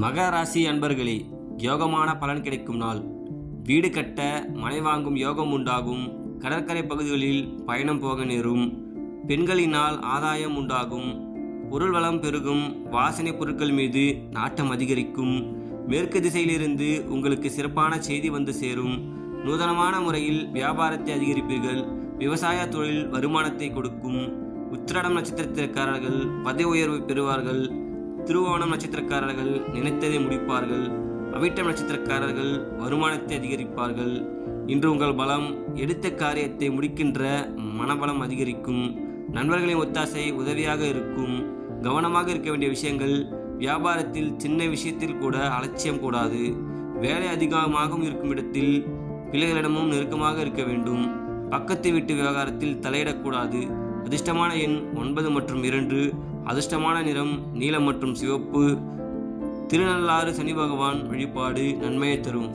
மகர ராசி அன்பர்களே, யோகமான பலன் கிடைக்கும் நாள். வீடு கட்ட மனை வாங்கும் யோகம் உண்டாகும். கடற்கரை பகுதிகளில் பயணம் போக நேரும். பெண்களினால் ஆதாயம் உண்டாகும். பொருள் வளம் பெருகும். வாசனை பொருட்கள் மீது நாட்டம் அதிகரிக்கும். மேற்கு திசையிலிருந்து உங்களுக்கு சிறப்பான செய்தி வந்து சேரும். நூதனமான முறையில் வியாபாரத்தை அதிகரிப்பீர்கள். விவசாய தொழில் வருமானத்தை கொடுக்கும். உத்திராடம் நட்சத்திரக்காரர்கள் பதவி உயர்வு பெறுவார்கள். திருவோணம் நட்சத்திரக்காரர்கள் நினைத்ததை முடிப்பார்கள். அவிட்டம் நட்சத்திரக்காரர்கள் வருமானத்தை அதிகரிப்பார்கள். இன்று உங்கள் பலம் எடுத்த காரியத்தை முடிக்கின்ற மனபலம் அதிகரிக்கும். நண்பர்களின் ஒத்தாசை உதவியாக இருக்கும். கவனமாக இருக்க வேண்டிய விஷயங்கள்: வியாபாரத்தில் சின்ன விஷயத்தில் கூட அலட்சியம் கூடாது. வேலை அதிகமாக இருக்கும் இடத்தில் பிள்ளைகளிடமும் நெருக்கமாக இருக்க வேண்டும். பக்கத்து வீட்டு விவகாரத்தில் தலையிடக்கூடாது. அதிர்ஷ்டமான எண் 9 மற்றும் 2. அதிர்ஷ்டமான நிறம் நீலம் மற்றும் சிவப்பு. திருநள்ளாறு சனி பகவான் வழிபாடு நன்மையை தரும்.